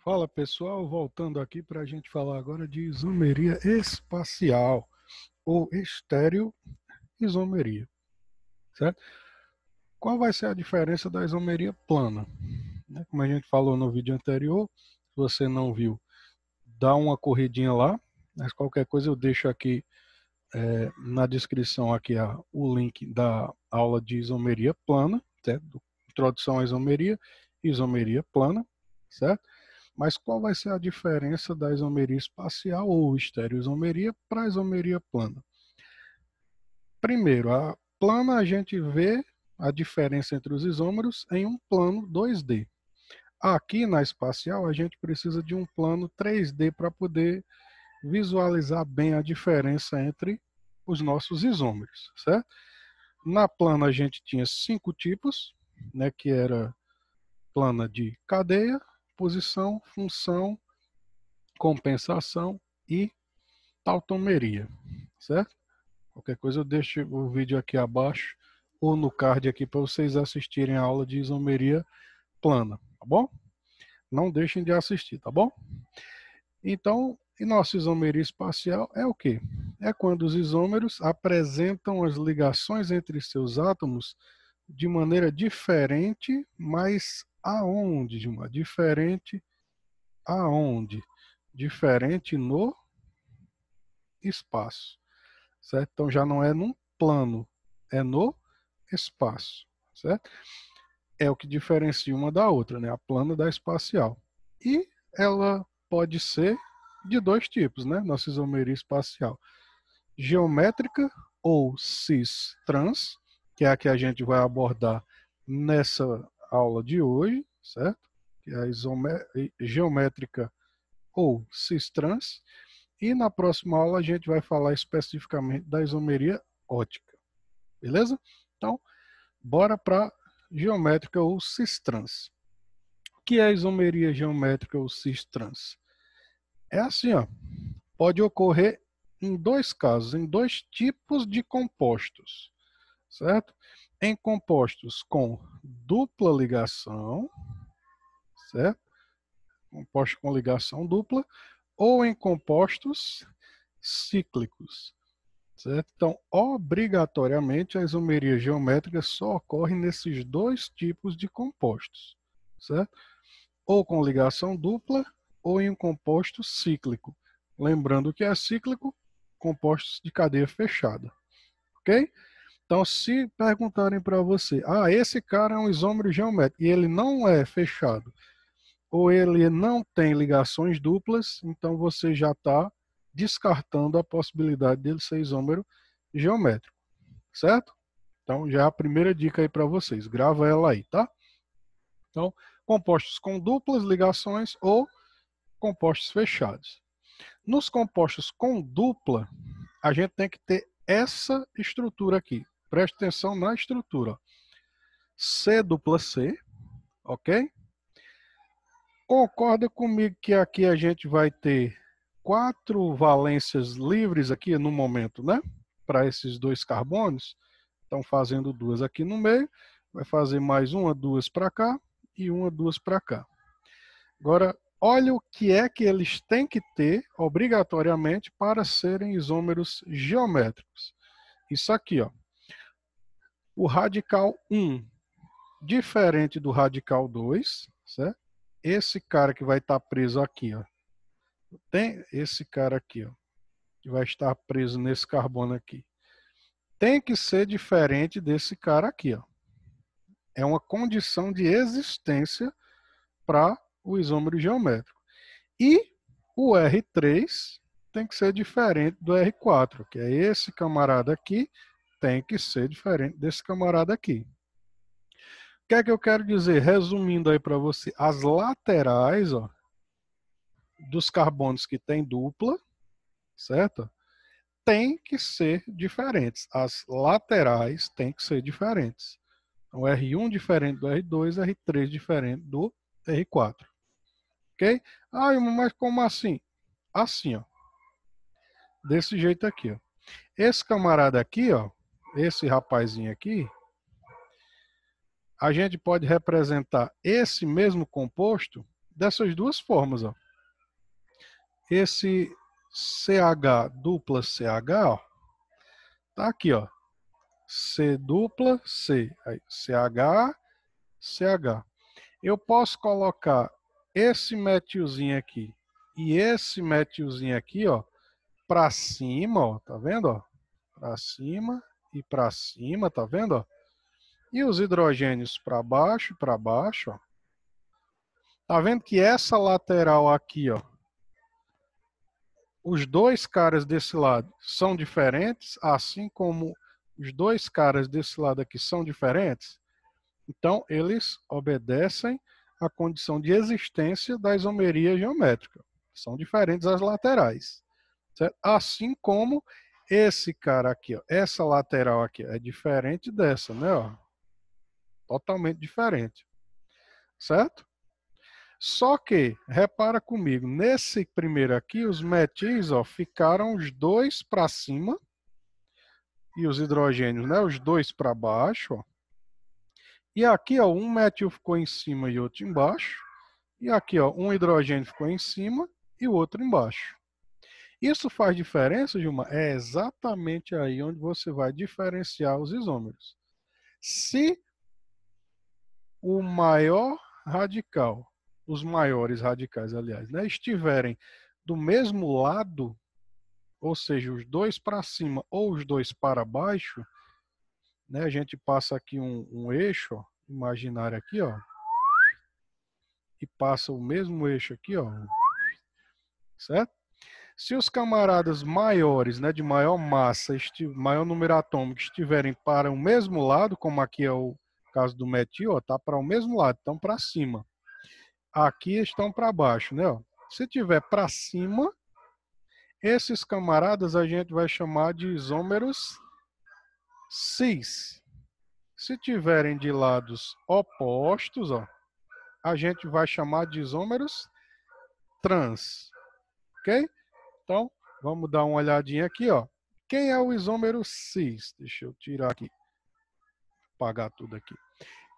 Fala pessoal, voltando aqui para a gente falar agora de isomeria espacial ou estereoisomeria, certo? Qual vai ser a diferença da isomeria plana? Como a gente falou no vídeo anterior, se você não viu, dá uma corridinha lá, mas qualquer coisa eu deixo aqui na descrição aqui o link da aula de isomeria plana, certo? Introdução à isomeria plana, certo? Mas qual vai ser a diferença da isomeria espacial ou estereoisomeria para a isomeria plana? Primeiro, a plana a gente vê a diferença entre os isômeros em um plano 2D. Aqui na espacial a gente precisa de um plano 3D para poder visualizar bem a diferença entre os nossos isômeros, certo? Na plana a gente tinha 5 tipos, né, que era plana de cadeia, posição, função, compensação e tautomeria, certo? Qualquer coisa eu deixo o vídeo aqui abaixo ou no card aqui para vocês assistirem a aula de isomeria plana, tá bom? Não deixem de assistir, tá bom? Então, e nossa isomeria espacial é o quê? É quando os isômeros apresentam as ligações entre seus átomos de maneira diferente, mas aonde, Gilmar? Diferente aonde? Diferente no espaço, certo? Então já não é num plano, é no espaço, certo? É o que diferencia uma da outra, né? A plana da espacial. E ela pode ser de dois tipos, né? Nossa isomeria espacial. Geométrica ou cis-trans, que é a que a gente vai abordar nessa aula de hoje, certo? Que é a geométrica ou cis-trans. E na próxima aula a gente vai falar especificamente da isomeria ótica. Beleza? Então, bora para geométrica ou cis-trans. O que é isomeria geométrica ou cis-trans? É assim, ó. Pode ocorrer em dois casos, em dois tipos de compostos, certo? Em compostos com dupla ligação, certo? Compostos com ligação dupla, ou em compostos cíclicos, certo? Então, obrigatoriamente, a isomeria geométrica só ocorre nesses dois tipos de compostos, certo? Ou com ligação dupla, ou em um composto cíclico. Lembrando que é cíclico, compostos de cadeia fechada, ok? Então, se perguntarem para você, esse cara é um isômero geométrico, e ele não é fechado, ou ele não tem ligações duplas, então você já está descartando a possibilidade dele ser isômero geométrico, certo? Então, já é a primeira dica aí para vocês, grava ela aí, tá? Então, compostos com duplas ligações ou compostos fechados. Nos compostos com dupla, a gente tem que ter essa estrutura aqui. Preste atenção na estrutura. C dupla C, ok? Concorda comigo que aqui a gente vai ter 4 valências livres aqui no momento, né? Para esses dois carbonos. Estão fazendo 2 aqui no meio. Vai fazer mais 1, 2 para cá e 1, 2 para cá. Agora, olha o que é que eles têm que ter, obrigatoriamente, para serem isômeros geométricos. Isso aqui, ó. O radical 1, diferente do radical 2, certo? Esse cara que vai estar preso aqui, ó. Tem esse cara aqui, ó, que vai estar preso nesse carbono aqui. Tem que ser diferente desse cara aqui, ó. É uma condição de existência para o isômero geométrico. E o R3 tem que ser diferente do R4, que é esse camarada aqui, tem que ser diferente desse camarada aqui. O que é que eu quero dizer? Resumindo aí para você, as laterais, ó, dos carbonos que tem dupla, certo? Tem que ser diferentes. As laterais têm que ser diferentes. Então, R1 diferente do R2, R3 diferente do R4. Ok? Mas como assim? Assim, ó. Desse jeito aqui, ó. Esse camarada aqui, ó, esse rapazinho aqui, a gente pode representar esse mesmo composto dessas duas formas, ó. Esse CH dupla CH, ó, tá aqui, ó. C dupla C, aí CH, CH. Eu posso colocar esse metilzinho aqui e esse metilzinho aqui, ó, para cima, ó, tá vendo, ó? Para cima e para cima, tá vendo, ó? E os hidrogênios para baixo, ó. Tá vendo que essa lateral aqui, ó, os dois caras desse lado são diferentes, assim como os dois caras desse lado aqui são diferentes? Então, eles obedecem à condição de existência da isomeria geométrica. São diferentes as laterais. Certo? Assim como esse cara aqui, ó, essa lateral aqui é diferente dessa, né? Ó, totalmente diferente. Certo? Só que, repara comigo, nesse primeiro aqui, os metis, ó, ficaram os dois para cima e os hidrogênios, né, os dois para baixo. Ó. E aqui, ó, um metil ficou em cima e outro embaixo. E aqui, ó, um hidrogênio ficou em cima e o outro embaixo. Isso faz diferença, Gilmar? É exatamente aí onde você vai diferenciar os isômeros. Se o maior radical, os maiores radicais, aliás, né, estiverem do mesmo lado, ou seja, os dois para cima ou os dois para baixo, né, a gente passa aqui um eixo ó, imaginário aqui, ó, e passa o mesmo eixo aqui, ó, certo? Se os camaradas maiores, né, de maior massa, maior número atômico, estiverem para o mesmo lado, como aqui é o caso do metil, está para o mesmo lado, estão para cima. Aqui estão para baixo, né? Ó. Se tiver para cima, esses camaradas a gente vai chamar de isômeros cis. Se tiverem de lados opostos, ó, a gente vai chamar de isômeros trans. Ok? Então, vamos dar uma olhadinha aqui, ó. Quem é o isômero cis? Deixa eu tirar aqui. Apagar tudo aqui.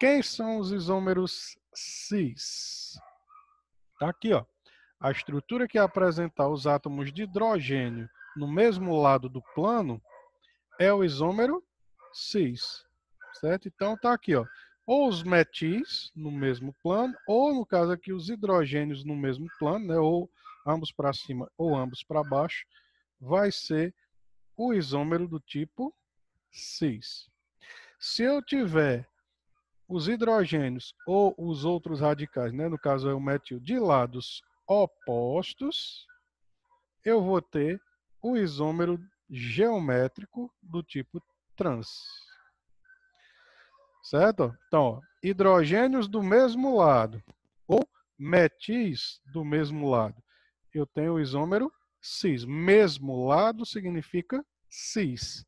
Quem são os isômeros cis? Tá aqui, ó. A estrutura que apresentar os átomos de hidrogênio no mesmo lado do plano é o isômero cis. Certo? Então tá aqui, ó. Ou os metis no mesmo plano, ou no caso aqui os hidrogênios no mesmo plano, né? Ou ambos para cima ou ambos para baixo, vai ser o isômero do tipo cis. Se eu tiver os hidrogênios ou os outros radicais, né, no caso é o metil, de lados opostos, eu vou ter o isômero geométrico do tipo trans. Certo? Então, ó, hidrogênios do mesmo lado ou metis do mesmo lado. Eu tenho o isômero cis. Mesmo lado significa cis.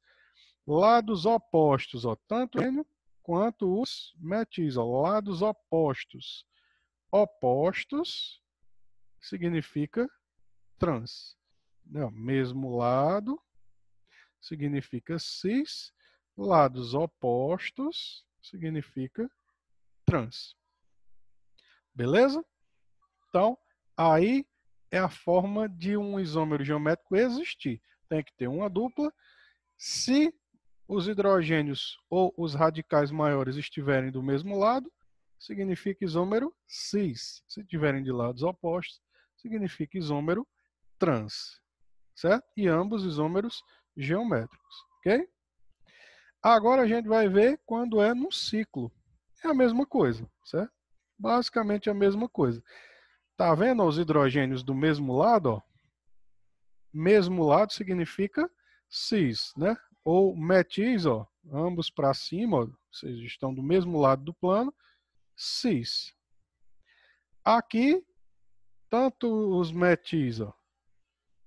Lados opostos, ó, tanto o hidrogênio quanto os metis, ó, lados opostos. Opostos significa trans. Não, mesmo lado significa cis. Lados opostos significa trans. Beleza? Então, aí é a forma de um isômero geométrico existir. Tem que ter uma dupla. Se os hidrogênios ou os radicais maiores estiverem do mesmo lado, significa isômero cis. Se estiverem de lados opostos, significa isômero trans. Certo? E ambos isômeros geométricos. Ok? Agora a gente vai ver quando é num ciclo. É a mesma coisa, certo? Basicamente a mesma coisa. Tá vendo os hidrogênios do mesmo lado? Ó? Mesmo lado significa cis, né? Ou metis, ó, ambos para cima, ó, vocês estão do mesmo lado do plano, cis. Aqui, tanto os metis, ó,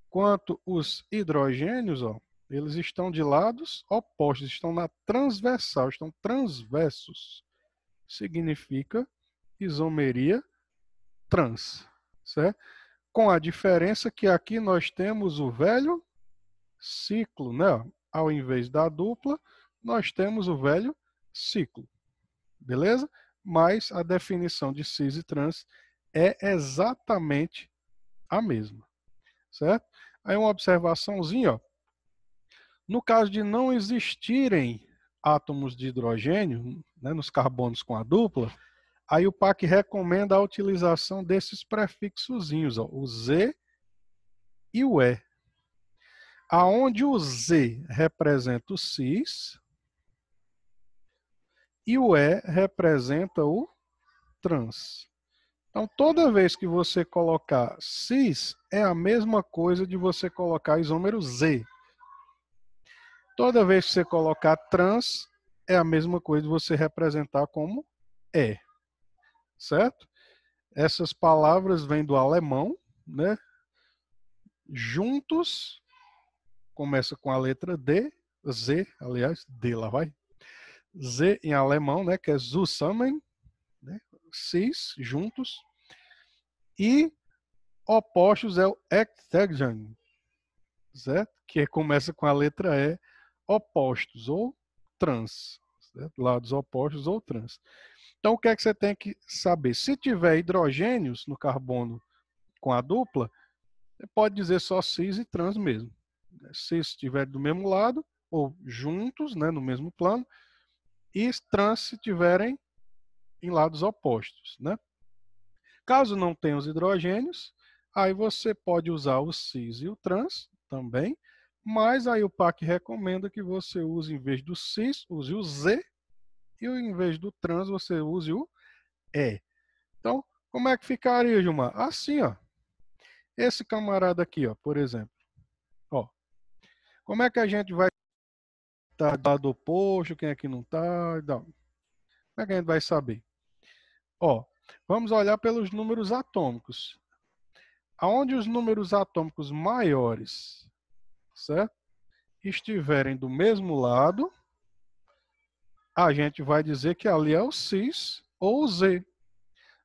quanto os hidrogênios, ó, eles estão de lados opostos, estão na transversal, estão transversos. Significa isomeria trans, certo? Com a diferença que aqui nós temos o velho ciclo, né? Ao invés da dupla, nós temos o velho ciclo, beleza? Mas a definição de cis e trans é exatamente a mesma, certo? Aí uma observaçãozinha, ó. No caso de não existirem átomos de hidrogênio, né, nos carbonos com a dupla, aí o PAC recomenda a utilização desses prefixozinhos, ó, o Z e o E. Aonde o Z representa o cis e o E representa o trans. Então, toda vez que você colocar cis, é a mesma coisa de você colocar isômero Z. Toda vez que você colocar trans, é a mesma coisa de você representar como E. Certo? Essas palavras vêm do alemão, né? Juntos, começa com a letra D, Z, aliás, D lá vai. Z em alemão, né? Que é zusammen, né? Cis, juntos. E opostos é o Extegen, certo? Que começa com a letra E, opostos ou trans, certo? Lados opostos ou trans. Então, o que é que você tem que saber? Se tiver hidrogênios no carbono com a dupla, você pode dizer só cis e trans mesmo. Se estiver do mesmo lado, ou juntos, né, no mesmo plano, e trans se estiverem em lados opostos, né? Caso não tenha os hidrogênios, aí você pode usar o cis e o trans também, mas aí o PAC recomenda que você use, em vez do cis, use o Z, e em vez do trans, você use o E. Então, como é que ficaria, Gilmar? Assim, ó. Esse camarada aqui, ó, por exemplo. Ó, como é que a gente vai estar do lado oposto, quem é que não está? Como é que a gente vai saber? Ó, vamos olhar pelos números atômicos. Aonde os números atômicos maiores, certo, estiverem do mesmo lado, a gente vai dizer que ali é o cis ou o Z.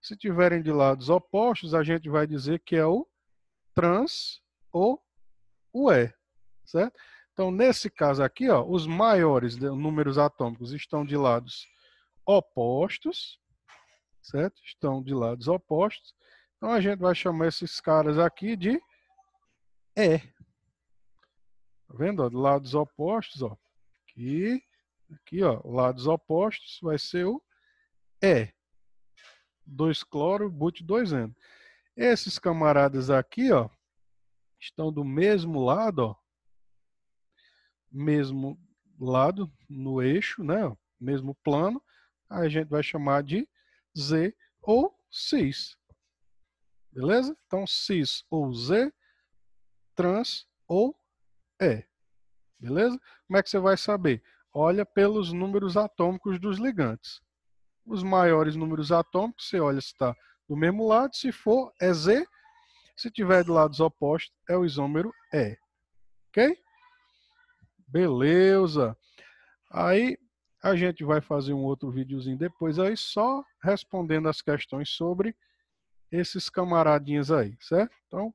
Se tiverem de lados opostos, a gente vai dizer que é o trans ou o E, certo? Então, nesse caso aqui, ó, os maiores números atômicos estão de lados opostos, certo? Estão de lados opostos. Então, a gente vai chamar esses caras aqui de E. Tá vendo? Ó, de lados opostos, ó. Aqui, ó, lados opostos vai ser o E. 2-cloro, but 2N. Esses camaradas aqui, ó, estão do mesmo lado, ó. Mesmo lado no eixo, né? Mesmo plano. Aí a gente vai chamar de Z ou cis. Beleza? Então, cis ou Z, trans ou E. Beleza? Como é que você vai saber? Olha pelos números atômicos dos ligantes. Os maiores números atômicos, você olha se está do mesmo lado. Se for, é Z. Se tiver de lados opostos, é o isômero E. Ok? Beleza. Aí a gente vai fazer um outro videozinho depois aí, só respondendo as questões sobre esses camaradinhas aí, certo? Então,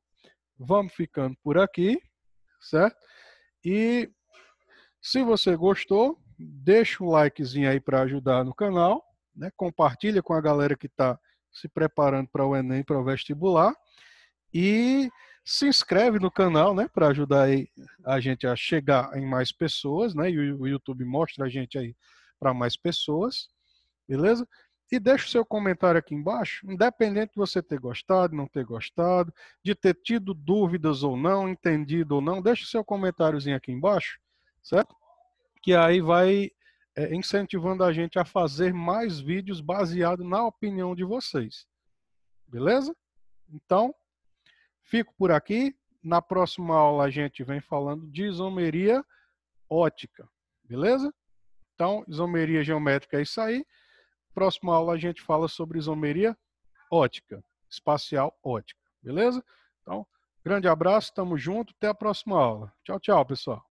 vamos ficando por aqui, certo? E se você gostou, deixa um likezinho aí para ajudar no canal, né? Compartilha com a galera que está se preparando para o Enem, para o vestibular. E se inscreve no canal, né, para ajudar aí a gente a chegar em mais pessoas, né? E o YouTube mostra a gente aí para mais pessoas, beleza? E deixa o seu comentário aqui embaixo, independente de você ter gostado, não ter gostado, de ter tido dúvidas ou não, entendido ou não, deixa o seu comentáriozinho aqui embaixo, certo? Que aí vai incentivando a gente a fazer mais vídeos baseados na opinião de vocês, beleza? Então, fico por aqui. Na próxima aula a gente vem falando de isomeria ótica, beleza? Então, isomeria geométrica é isso aí. Próxima aula a gente fala sobre isomeria ótica, espacial ótica, beleza? Então, grande abraço, tamo junto, até a próxima aula. Tchau, tchau, pessoal.